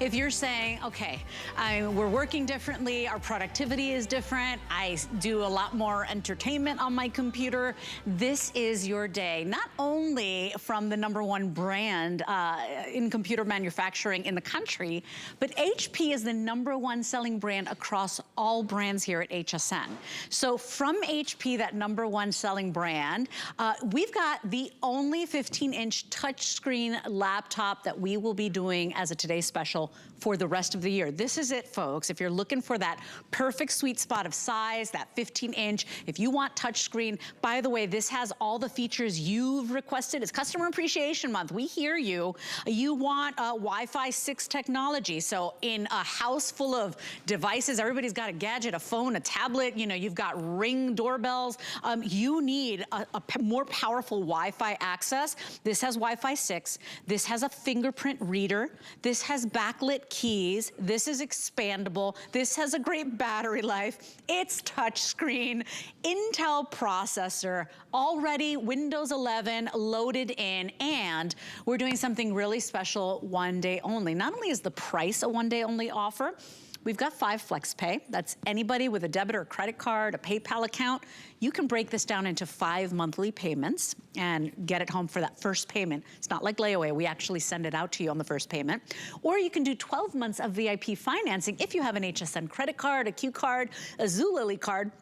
If you're saying, okay, we're working differently, our productivity is different, I do a lot more entertainment on my computer, this is your day. Not only from the #1 brand in computer manufacturing in the country, but HP is the #1 selling brand across all brands here at HSN. So from HP, that #1 selling brand, we've got the only 15-inch touchscreen laptop that we will be doing as a Today Special for the rest of the year. This is it, folks. If you're looking for that perfect sweet spot of size, that 15-inch, if you want touchscreen, by the way, this has all the features you've requested. It's Customer Appreciation Month. We hear you. You want Wi-Fi 6 technology. So in a house full of devices, everybody's got a gadget, a phone, a tablet, you know, you've got Ring doorbells. You need a more powerful Wi-Fi access. This has Wi-Fi 6. This has a fingerprint reader. This has backlit keys. This is expandable. This has a great battery life. It's touchscreen, Intel processor, already Windows 11 loaded in, and we're doing something really special, one day only. Not only is the price a one day only offer, we've got 5 flex pay. That's anybody with a debit or credit card, a PayPal account. You can break this down into 5 monthly payments and get it home for that first payment. It's not like layaway. We actually send it out to you on the first payment. Or you can do 12 months of VIP financing if you have an HSN credit card, a Q card, a Zulily card.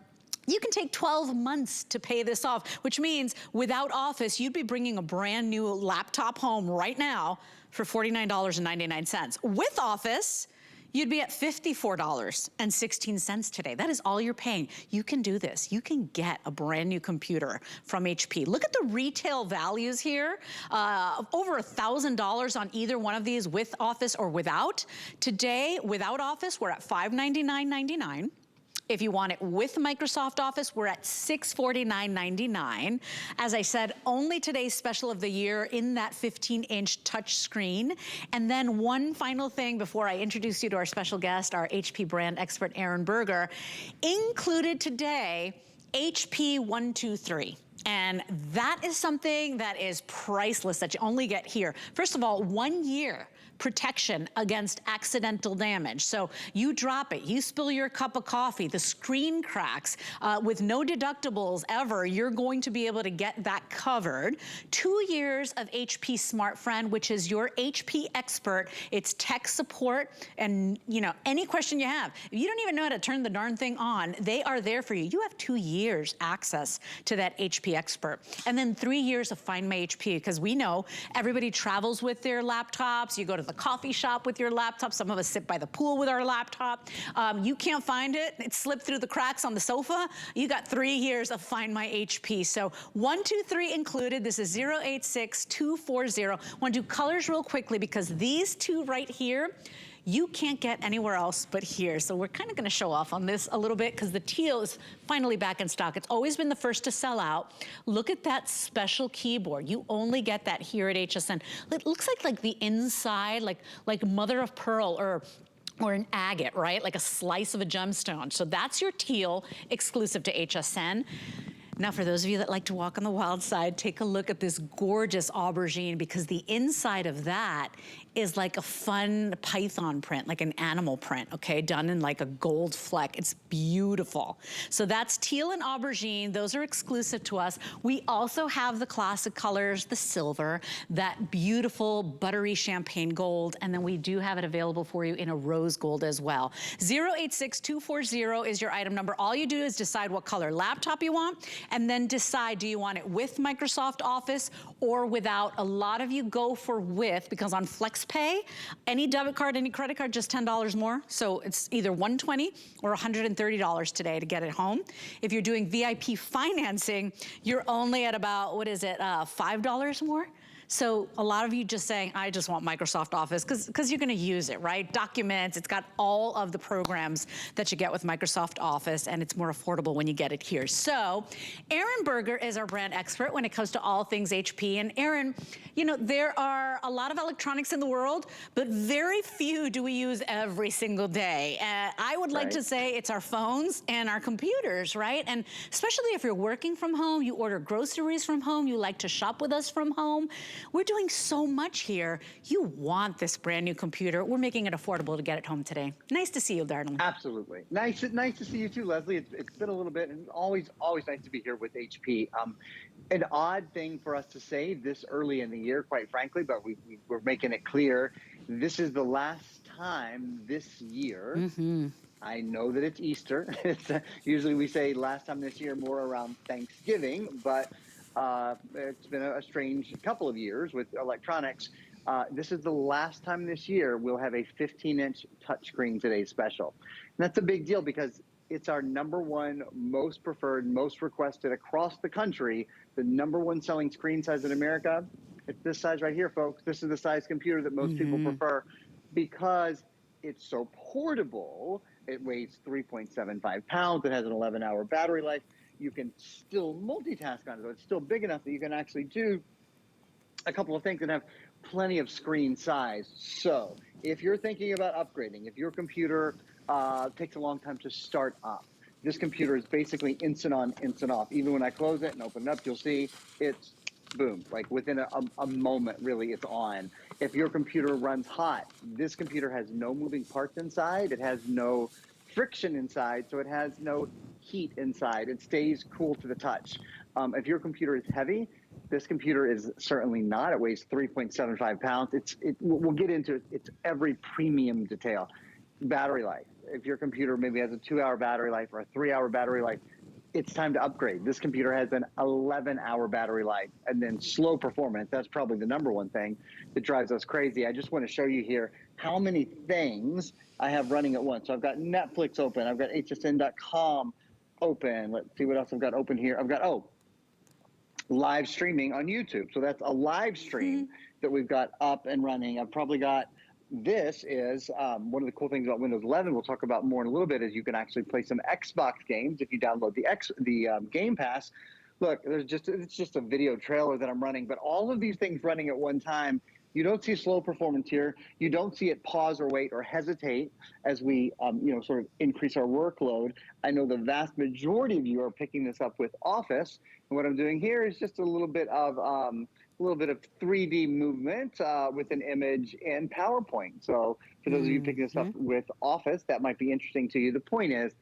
You can take 12 months to pay this off, which means without Office, you'd be bringing a brand new laptop home right now for $49.99. With Office, you'd be at $54.16 today. That is all you're paying. You can do this. You can get a brand new computer from HP. Look at the retail values here. Over $1,000 on either one of these with Office or without. Today, without Office, we're at $599.99. If you want it with Microsoft Office, we're at $649.99. As I said, only today's special of the year in that 15-inch touch screen. And then one final thing before I introduce you to our special guest, our HP brand expert, Aaron Berger. Included today, HP 123. And that is something that is priceless that you only get here. First of all, 1 year protection against accidental damage. So you drop it, you spill your cup of coffee, the screen cracks, with no deductibles ever, you're going to be able to get that covered. 2 years of HP Smart Friend, which is your HP expert. It's tech support, and you know, any question you have, if you don't even know how to turn the darn thing on, they are there for you. You have 2 years access to that HP expert. And then 3 years of Find My HP, because we know everybody travels with their laptops. You go to the coffee shop with your laptop. Some of us sit by the pool with our laptop. You can't find it. It slipped through the cracks on the sofa. You got 3 years of Find My HP. So 123 included. This is 086240. I want to do colors real quickly because these two right here, you can't get anywhere else but here. So we're kind of gonna show off on this a little bit because the teal is finally back in stock. It's always been the first to sell out. Look at that special keyboard. You only get that here at HSN. It looks like the inside, like mother of pearl or an agate, right? Like a slice of a gemstone. So that's your teal exclusive to HSN. Now, for those of you that like to walk on the wild side, take a look at this gorgeous aubergine because the inside of that is like a fun python print, like an animal print, okay? Done in like a gold fleck. It's beautiful. So that's teal and aubergine. Those are exclusive to us. We also have the classic colors, the silver, that beautiful buttery champagne gold, and then we do have it available for you in a rose gold as well. 086240 is your item number. All you do is decide what color laptop you want, and then decide, do you want it with Microsoft Office or without? A lot of you go for with, because on FlexPay, any debit card, any credit card, just $10 more. So it's either $120 or $130 today to get it home. If you're doing VIP financing, you're only at about, what is it, $5 more? So a lot of you just saying, I just want Microsoft Office, because you're gonna use it, right? Documents, it's got all of the programs that you get with Microsoft Office, and it's more affordable when you get it here. So Aaron Berger is our brand expert when it comes to all things HP. And Aaron, you know, there are a lot of electronics in the world, but very few do we use every single day. I would like to say it's our phones and our computers, right? And especially if you're working from home, you order groceries from home, you like to shop with us from home. We're doing so much here. You want this brand new computer. We're making it affordable to get it home today. Nice to see you, darling. Absolutely. Nice to see you too, Leslie. It's been a little bit, and always nice to be here with HP. An odd thing for us to say this early in the year, quite frankly, but we're making it clear. This is the last time this year. I know that it's Easter. Usually we say last time this year more around Thanksgiving, but it's been a strange couple of years with electronics. This is the last time this year we'll have a 15-inch touchscreen Today Special. And that's a big deal because it's our #1 most preferred, most requested across the country, the #1 selling screen size in America. It's this size right here, folks. This is the size computer that most people prefer because it's so portable. It weighs 3.75 pounds. It has an 11-hour battery life. You can still multitask on it. So it's still big enough that you can actually do a couple of things and have plenty of screen size. So if you're thinking about upgrading, if your computer takes a long time to start up, this computer is basically instant on, instant off. Even when I close it and open it up, you'll see it's boom, like within a moment, really, it's on. If your computer runs hot, this computer has no moving parts inside. It has no friction inside, so it has no heat inside. It stays cool to the touch. If your computer is heavy, this computer is certainly not. It weighs 3.75 pounds. We'll get into it. It's every premium detail. Battery life. If your computer maybe has a 2-hour battery life or a 3-hour battery life, it's time to upgrade. This computer has an 11-hour battery life, and then slow performance. That's probably the #1 thing that drives us crazy. I just want to show you here how many things I have running at once. So I've got Netflix open. I've got hsn.com open. Let's see what else I've got open here. I've got, live streaming on YouTube. So that's a live stream that we've got up and running. I've probably got, this is one of the cool things about Windows 11 we'll talk about more in a little bit, is you can actually play some Xbox games if you download the Game Pass. Look, it's just a video trailer that I'm running, but all of these things running at one time. You don't see slow performance here. You don't see it pause or wait or hesitate as we sort of increase our workload. I know the vast majority of you are picking this up with Office, and what I'm doing here is just a little bit of 3D movement with an image in PowerPoint. So for those of you picking this up with Office, that might be interesting to you. The point is,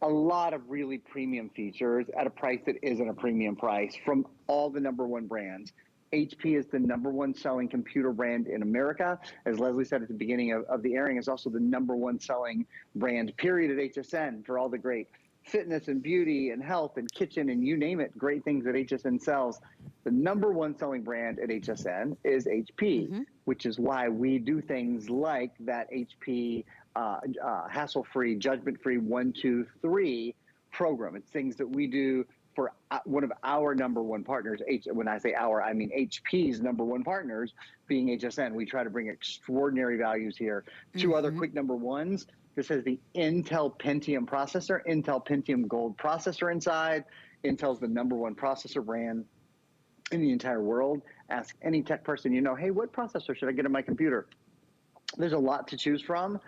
a lot of really premium features at a price that isn't a premium price from all the #1 brands. HP is the #1 selling computer brand in America. As Leslie said at the beginning of the airing, is also the #1 selling brand, period, at HSN for all the great fitness and beauty and health and kitchen and you name it, great things that HSN sells. The #1 selling brand at HSN is HP, which is why we do things like that HP hassle-free, judgment-free 1, 2, 3 program. It's things that we do for one of our #1 partners. When I say our, I mean HP's #1 partners, being HSN. We try to bring extraordinary values here. Two other quick #1s. This has the Intel Pentium processor, Intel Pentium Gold processor inside. Intel's the #1 processor brand in the entire world. Ask any tech person you know, hey, what processor should I get in my computer? There's a lot to choose from.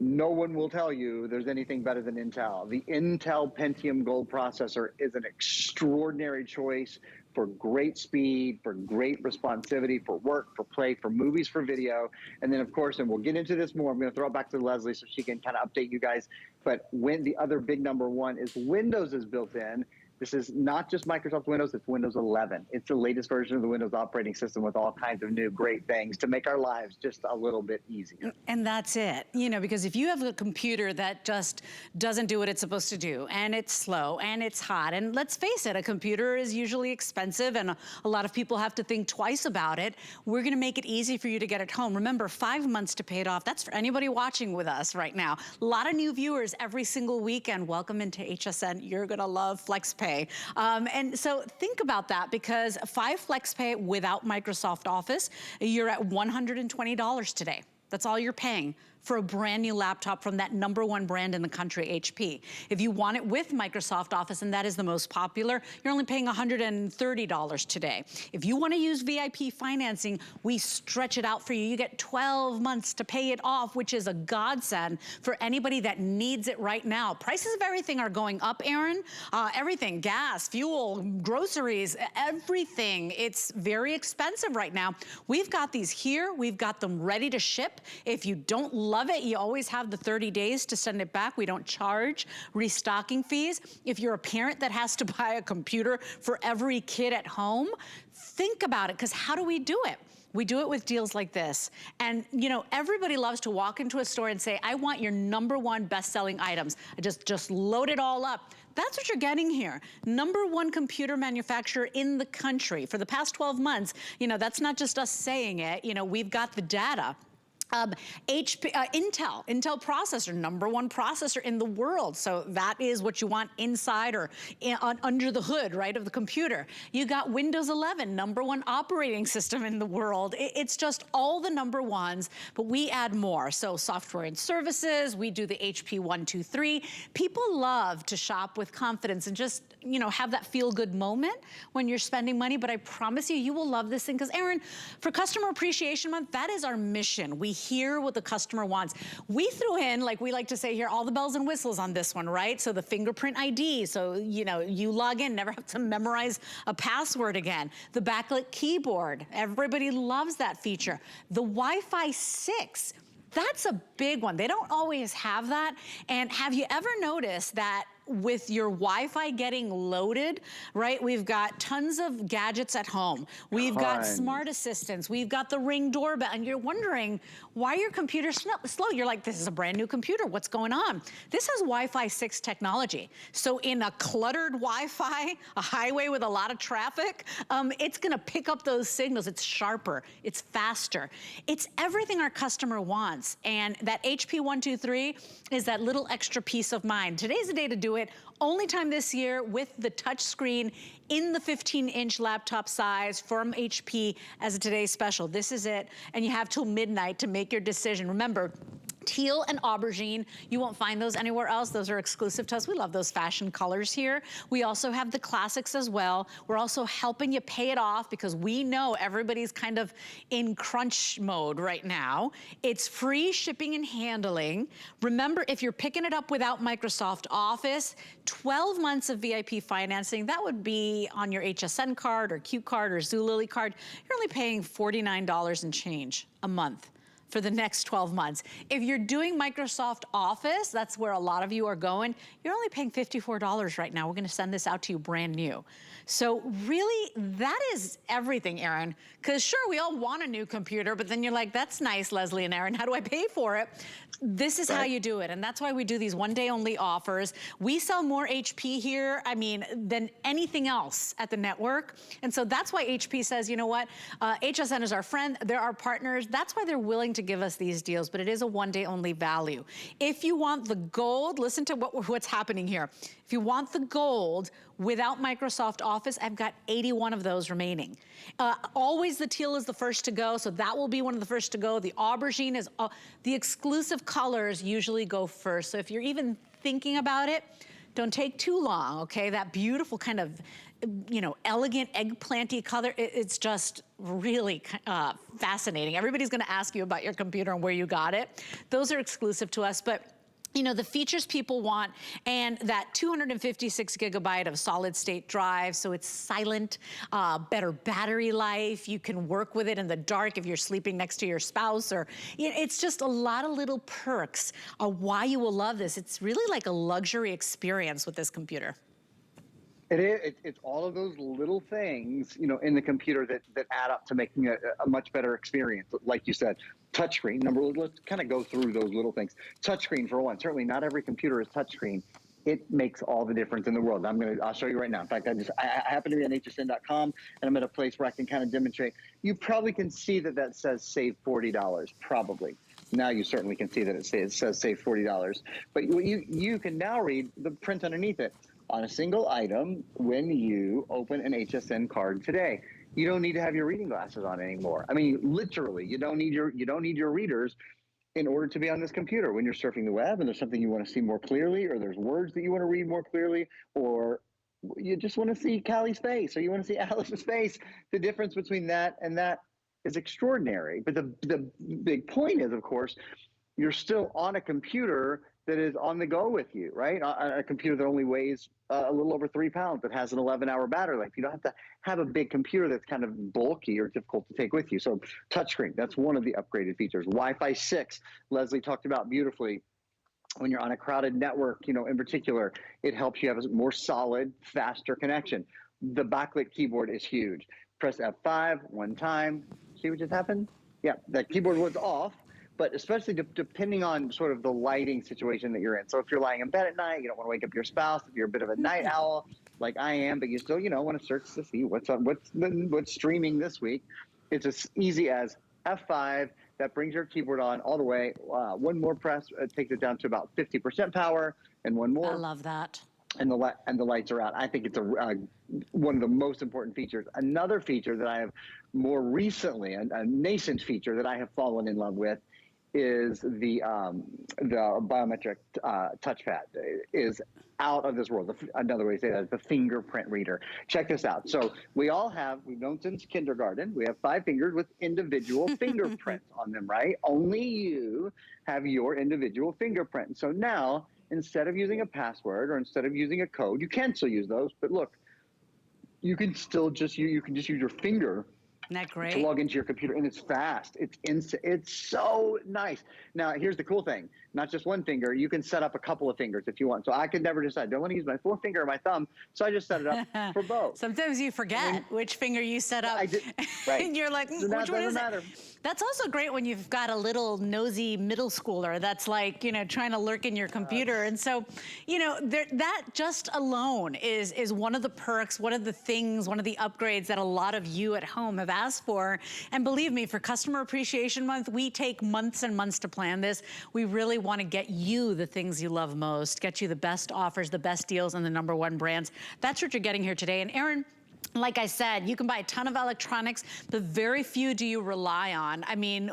No one will tell you there's anything better than Intel. The Intel Pentium Gold processor is an extraordinary choice for great speed, for great responsivity, for work, for play, for movies, for video. And then, of course, and we'll get into this more, I'm going to throw it back to Leslie so she can kind of update you guys. But when the other big #1 is Windows is built in. This is not just Microsoft Windows, it's Windows 11. It's the latest version of the Windows operating system with all kinds of new great things to make our lives just a little bit easier. And that's it, because if you have a computer that just doesn't do what it's supposed to do, and it's slow, and it's hot, and let's face it, a computer is usually expensive, and a lot of people have to think twice about it. We're gonna make it easy for you to get it home. Remember, 5 months to pay it off. That's for anybody watching with us right now. A lot of new viewers every single weekend. Welcome into HSN. You're gonna love FlexPay. And so think about that, because 5 FlexPay without Microsoft Office, you're at $120 today. That's all you're paying for a brand new laptop from that #1 brand in the country, HP. If you want it with Microsoft Office, and that is the most popular, you're only paying $130 today. If you want to use VIP financing, we stretch it out for you. You get 12 months to pay it off, which is a godsend for anybody that needs it right now. Prices of everything are going up, Aaron. Everything, gas, fuel, groceries, everything. It's very expensive right now. We've got these here. We've got them ready to ship. If you don't love it, you always have the 30 days to send it back. We don't charge restocking fees. If you're a parent that has to buy a computer for every kid at home, think about it, because how do we do it? We do it with deals like this. And you know, everybody loves to walk into a store and say, I want your #1 best-selling items. I just load it all up. That's what you're getting here. #1 computer manufacturer in the country. For the past 12 months, you know, that's not just us saying it, you know, we've got the data. Intel processor, #1 processor in the world. So that is what you want inside or under the hood, right, of the computer. You got Windows 11, #1 operating system in the world. It's just all the #1s, but we add more. So software and services, we do the HP 123. People love to shop with confidence and just, you know, have that feel-good moment when you're spending money, but I promise you, you will love this thing, because Aaron, for Customer Appreciation Month, that is our mission. We hear what the customer wants. We threw in, like we like to say here, all the bells and whistles on this one, right? So the fingerprint ID, so you know, you log in, never have to memorize a password again. The backlit keyboard, everybody loves that feature. The Wi-Fi 6, that's a big one. They don't always have that. And have you ever noticed that with your Wi-Fi getting loaded, right? We've got tons of gadgets at home. We've got smart assistants. We've got the Ring doorbell. And you're wondering, why your computer slow? You're like, this is a brand new computer. What's going on? This has Wi-Fi 6 technology. So in a cluttered Wi-Fi, a highway with a lot of traffic, it's gonna pick up those signals. It's sharper, it's faster. It's everything our customer wants. And that HP 123 is that little extra peace of mind. Today's the day to do it. Only time this year with the touch screen in the 15-inch laptop size from HP as a today's special. This is it, and you have till midnight to make your decision. Remember, teal and aubergine, you won't find those anywhere else. Those are exclusive to us. We love those fashion colors here. We also have the classics as well. We're also helping you pay it off because we know everybody's kind of in crunch mode right now. It's free shipping and handling. Remember, if you're picking it up without Microsoft Office, 12 months of VIP financing, that would be on your HSN card or Q card or Zulily card. You're only paying $49 and change a month for the next 12 months. If you're doing Microsoft Office, that's where a lot of you are going, you're only paying $54 right now. We're gonna send this out to you brand new. So really, that is everything, Aaron. Because sure, we all want a new computer, but then you're like, that's nice, Leslie and Aaron, how do I pay for it? This is how you do it, and that's why we do these one-day only offers. We sell more HP here, I mean, than anything else at the network, and so that's why HP says, you know what, HSN is our friend, they're our partners, that's why they're willing to give us these deals, but it is a one-day only value. If you want the gold, listen to what's happening here. If you want the gold without Microsoft Office, I've got 81 of those remaining. Always the teal is the first to go, so that will be one of the first to go. The aubergine is, the exclusive colors usually go first. So if you're even thinking about it, don't take too long, okay? That beautiful kind of, you know, elegant eggplanty color, it's just really fascinating. Everybody's gonna ask you about your computer and where you got it. Those are exclusive to us, but you know, the features people want, and that 256 gigabyte of solid state drive, so it's silent, better battery life. You can work with it in the dark if you're sleeping next to your spouse, or it's just a lot of little perks why you will love this. It's really like a luxury experience with this computer. It is. It's all of those little things, you know, in the computer that add up to making a much better experience. Like you said, touchscreen. Let's kind of go through those little things. Touchscreen for one. Certainly, not every computer is touchscreen. It makes all the difference in the world. I'll show you right now. In fact, I happen to be on hsn.com, and I'm at a place where I can kind of demonstrate. You probably can see that says save $40. Probably. Now you certainly can see that it says save $40. But you can now read the print underneath it. On a single item when you open an HSN card today. You don't need to have your reading glasses on anymore. I mean, literally, you don't need your readers. in order to be on this computer when you're surfing the web and there's something you want to see more clearly, or there's words that you want to read more clearly, or you just want to see Callie's face, or you want to see Alice's face. The difference between that and that is extraordinary. But the big point is, of course, you're still on a computer that is on the go with you, right? A computer that only weighs a little over 3 pounds, that has an 11-hour battery life. You don't have to have a big computer that's kind of bulky or difficult to take with you. So touchscreen, that's one of the upgraded features. Wi-Fi 6, Leslie talked about beautifully. When you're on a crowded network, in particular, it helps you have a more solid, faster connection. The backlit keyboard is huge. Press F5 one time. See what just happened? Yeah, that keyboard was off. But especially depending on sort of the lighting situation that you're in. So if you're lying in bed at night, you don't want to wake up your spouse. If you're a bit of a night owl, like I am, but you still, want to search to see what's streaming this week. It's as easy as F5. That brings your keyboard on all the way. One more press takes it down to about 50% power, and one more. I love that. And the lights are out. I think it's one of the most important features. Another feature that I have more recently, a nascent feature that I have fallen in love with, is the biometric touchpad. Is out of this world. Another way to say that is the fingerprint reader. Check this out. So we've known since kindergarten, we have 5 fingers with individual fingerprints on them, right? Only you have your individual fingerprint. So now, instead of using a password or instead of using a code, you can still use those, but look, you can still just use your finger. Isn't that great? To log into your computer, and it's fast. It's instant. It's so nice. Now, here's the cool thing. Not just one finger. You can set up a couple of fingers if you want. So I could never decide. Do I want to use my forefinger or my thumb? So I just set it up for both. Sometimes you forget which finger you set up. I did, right. And you're like, which one is it? That's also great when you've got a little nosy middle schooler that's like, trying to lurk in your computer. And so, that just alone is one of the perks, one of the things, one of the upgrades that a lot of you at home have asked for. And believe me, for Customer Appreciation Month, we take months and months to plan this. We really want to get you the things you love most, get you the best offers, the best deals, and the #1 brands. That's what you're getting here today. And Aaron, like I said, you can buy a ton of electronics, but very few do you rely on. I mean,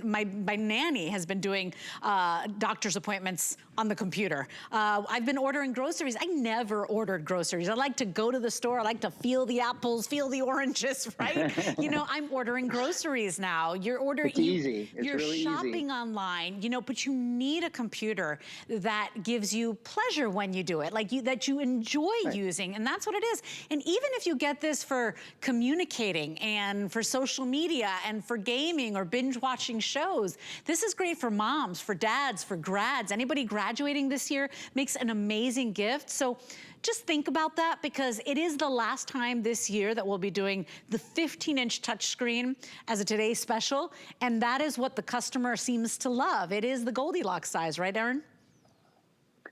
my nanny has been doing doctor's appointments on the computer. I've been ordering groceries. I never ordered groceries. I like to go to the store. I like to feel the apples, feel the oranges, right? I'm ordering groceries now. It's easy. It's you're really shopping easy. Online, but you need a computer that gives you pleasure when you do it, that you enjoy using, and that's what it is. And even if you get this for communicating and for social media and for gaming or binge watching shows, this is great for moms, for dads, for grads. Anybody graduating this year makes an amazing gift. So just think about that, because it is the last time this year that we'll be doing the 15-inch touchscreen as a today's special, and that is what the customer seems to love. It is the Goldilocks size, right, Aaron?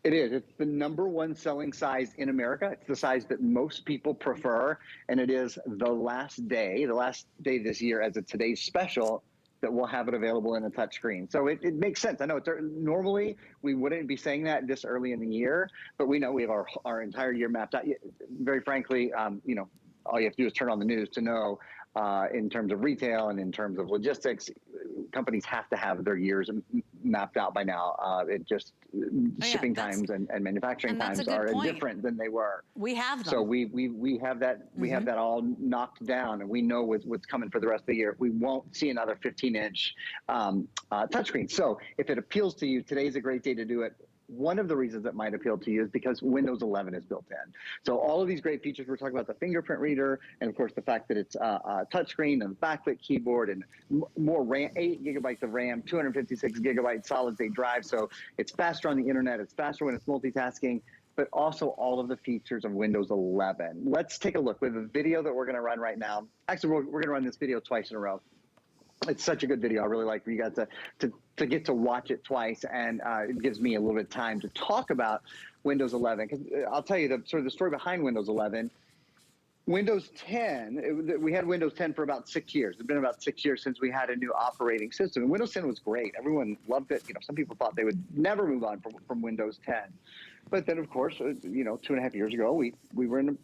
It is. It's the #1 selling size in America. It's the size that most people prefer, and it is the last day this year as a today's special that we'll have it available in a touchscreen. So it makes sense. I know normally we wouldn't be saying that this early in the year, but we know we have our entire year mapped out. Very frankly, all you have to do is turn on the news to know. In terms of retail and in terms of logistics, companies have to have their years mapped out by now. Shipping times and manufacturing times are different than they were. We have them. So we have that have that all knocked down, and we know what's coming for the rest of the year. We won't see another 15-inch touchscreen. So if it appeals to you, today's a great day to do it. One of the reasons it might appeal to you is because Windows 11 is built in. So all of these great features, we're talking about the fingerprint reader, and of course the fact that it's a touchscreen and backlit keyboard and more RAM, 8 gigabytes of RAM, 256 gigabyte solid state drive. So it's faster on the internet. It's faster when it's multitasking, but also all of the features of Windows 11. Let's take a look with a video that we're going to run right now. Actually, we're going to run this video twice in a row. It's such a good video. I really like for you guys to get to watch it twice, and it gives me a little bit of time to talk about Windows 11. Because I'll tell you the story behind Windows 11. Windows 10, we had Windows 10 for about 6 years. It's been about 6 years since we had a new operating system. And Windows 10 was great. Everyone loved it. Some people thought they would never move on from Windows 10. But then, of course, 2.5 years ago, we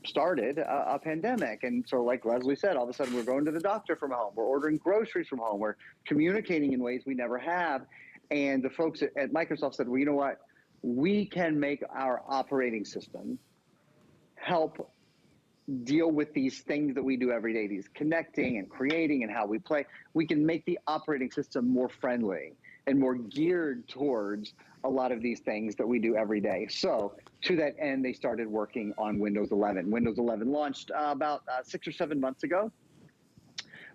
started a pandemic. And so, like Leslie said, all of a sudden we're going to the doctor from home. We're ordering groceries from home. We're communicating in ways we never have. And the folks at Microsoft said, well, you know what? We can make our operating system help deal with these things that we do every day, these connecting and creating and how we play. We can make the operating system more friendly and more geared towards a lot of these things that we do every day. So to that end, they started working on Windows 11. Windows 11 launched about 6 or 7 months ago.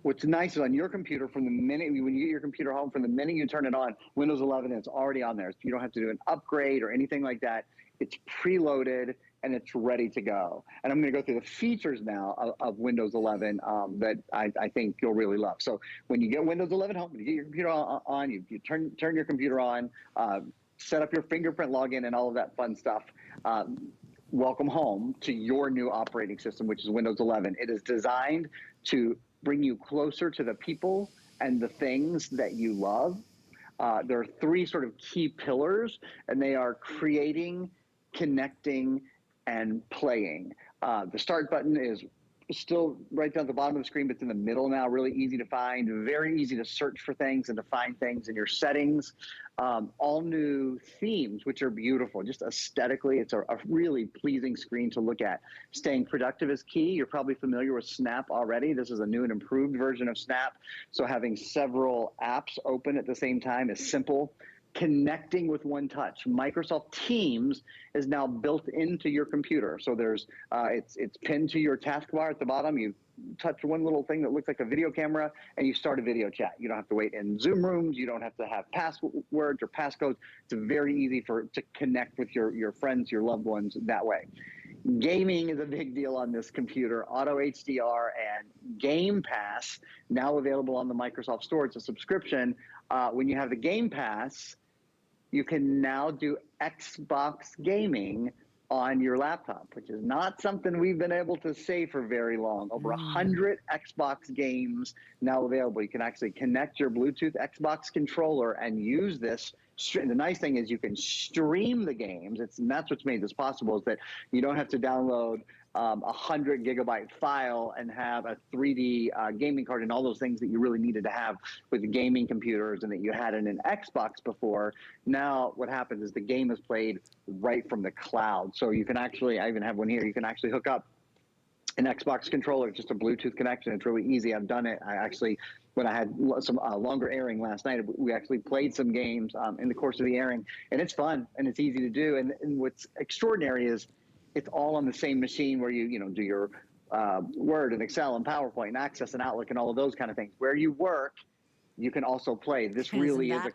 What's nice is on your computer, from the minute, when you get your computer home, from the minute you turn it on, Windows 11 is already on there. So you don't have to do an upgrade or anything like that. It's preloaded and it's ready to go. And I'm going to go through the features now of Windows 11 that I think you'll really love. So when you get Windows 11 home, when you get your computer on, you turn your computer on, set up your fingerprint login and all of that fun stuff. Welcome home to your new operating system, which is Windows 11. It is designed to bring you closer to the people and the things that you love. There are 3 sort of key pillars, and they are creating, connecting, and playing. The start button is still right down at the bottom of the screen, but it's in the middle now, really easy to find, very easy to search for things and to find things in your settings. All new themes, which are beautiful. Just aesthetically, it's a really pleasing screen to look at. Staying productive is key. You're probably familiar with Snap already. This is a new and improved version of Snap. So having several apps open at the same time is simple. Connecting with one touch. Microsoft Teams is now built into your computer. So there's it's pinned to your taskbar at the bottom. You touch one little thing that looks like a video camera and you start a video chat. You don't have to wait in Zoom rooms. You don't have to have passwords or passcodes. It's very easy to connect with your friends, your loved ones that way. Gaming is a big deal on this computer. Auto HDR and Game Pass, now available on the Microsoft Store. It's a subscription. When you have the Game Pass, you can now do Xbox gaming on your laptop, which is not something we've been able to say for very long. Over 100 Xbox games now available. You can actually connect your Bluetooth Xbox controller and use this. The nice thing is you can stream the games. And that's what's made this possible, is that you don't have to download a 100 gigabyte file and have a 3D gaming card and all those things that you really needed to have with the gaming computers and that you had in an Xbox before. Now what happens is the game is played right from the cloud. So you can actually, I even have one here, you can actually hook up an Xbox controller, just a Bluetooth connection. It's really easy. I've done it. I actually, when I had some longer airing last night, we actually played some games in the course of the airing, and it's fun and it's easy to do. And what's extraordinary is it's all on the same machine where you do your Word and Excel and PowerPoint and Access and Outlook and all of those kind of things. Where you work, you can also play. This really is a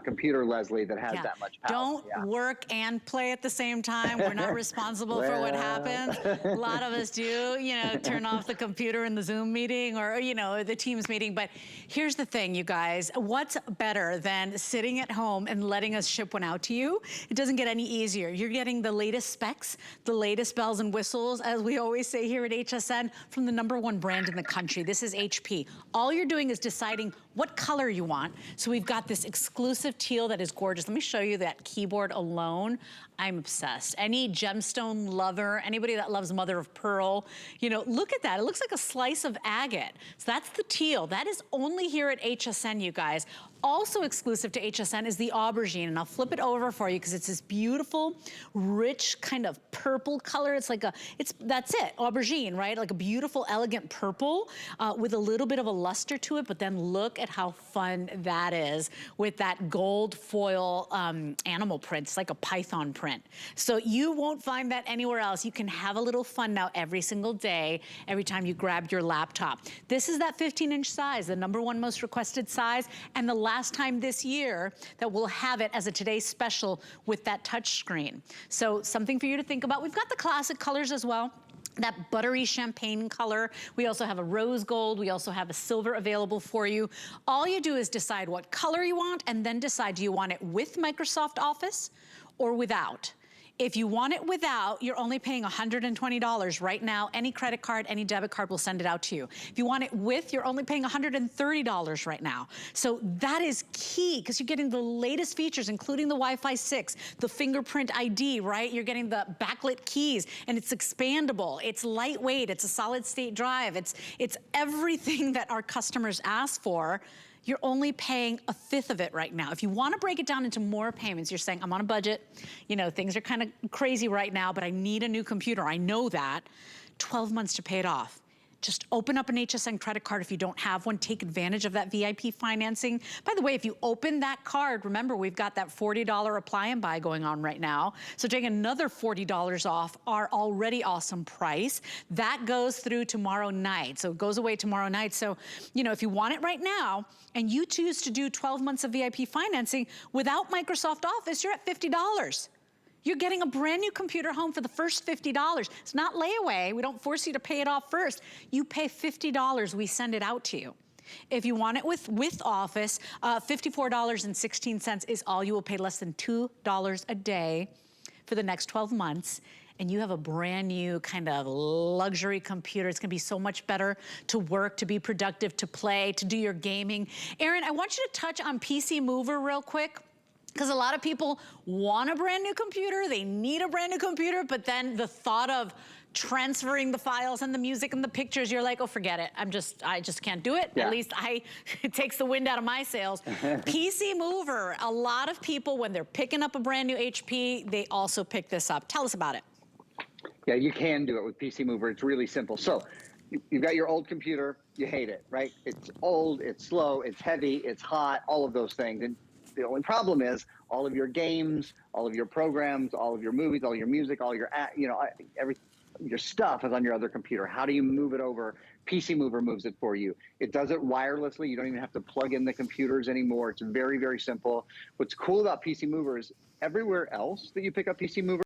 computer, Leslie, that has that much power. Don't work and play at the same time. We're not responsible for what happens. A lot of us do, turn off the computer in the Zoom meeting or, the Teams meeting. But here's the thing, you guys. What's better than sitting at home and letting us ship one out to you? It doesn't get any easier. You're getting the latest specs, the latest bells and whistles, as we always say here at HSN, from the #1 brand in the country. This is HP. All you're doing is deciding what color you want. So we've got this exclusive teal that is gorgeous. Let me show you that keyboard alone. I'm obsessed. Any gemstone lover, anybody that loves mother of pearl, look at that. It looks like a slice of agate. So that's the teal. That is only here at HSN, you guys. Also exclusive to HSN is the Aubergine, and I'll flip it over for you because it's this beautiful, rich kind of purple color. It's like that's it, Aubergine, right? Like a beautiful, elegant purple with a little bit of a luster to it, but then look at how fun that is with that gold foil animal print. It's like a python print. So you won't find that anywhere else. You can have a little fun now every single day, every time you grab your laptop. This is that 15-inch size, the #1 most requested size, and the last time this year that we'll have it as a today's special with that touch screen. So something for you to think about. We've got the classic colors as well. That buttery champagne color. We also have a rose gold. We also have a silver available for you. All you do is decide what color you want and then decide, do you want it with Microsoft Office or without? If you want it without, you're only paying $120 right now. Any credit card, any debit card will send it out to you. If you want it with, you're only paying $130 right now. So that is key, because you're getting the latest features, including the Wi-Fi 6, the fingerprint ID, right? You're getting the backlit keys, and it's expandable. It's lightweight. It's a solid state drive. It's everything that our customers ask for. You're only paying a fifth of it right now. If you want to break it down into more payments, you're saying, I'm on a budget, you know, things are kind of crazy right now, but I need a new computer. I know that. 12 months to pay it off. Just open up an HSN credit card if you don't have one. Take advantage of that VIP financing. By the way, if you open that card, remember, we've got that $40 apply and buy going on right now. So take another $40 off our already awesome price. That goes through tomorrow night. So it goes away tomorrow night. So, you know, if you want it right now and you choose to do 12 months of VIP financing without Microsoft Office, you're at $50. You're getting a brand new computer home for the first $50. It's not layaway. We don't force you to pay it off first. You pay $50, we send it out to you. If you want it with Office, $54.16 is all you will pay, less than $2 a day for the next 12 months. And you have a brand new kind of luxury computer. It's gonna be so much better to work, to be productive, to play, to do your gaming. Aaron, I want you to touch on PC Mover real quick, because a lot of people want a brand new computer, they need a brand new computer, but then the thought of transferring the files and the music and the pictures, you're like, oh, forget it. I just can't do it. Yeah. At least it takes the wind out of my sails. PC Mover, a lot of people, when they're picking up a brand new HP, they also pick this up. Tell us about it. Yeah, you can do it with PC Mover. It's really simple. So you've got your old computer, you hate it, right? It's old, it's slow, it's heavy, it's hot, all of those things. And the only problem is all of your games, all of your programs, all of your movies, all your music, all your, you know, your stuff is on your other computer. How do you move it over? PC Mover moves it for you. It does it wirelessly. You don't even have to plug in the computers anymore. It's very, very simple. What's cool about PC Mover is everywhere else that you pick up PC Mover,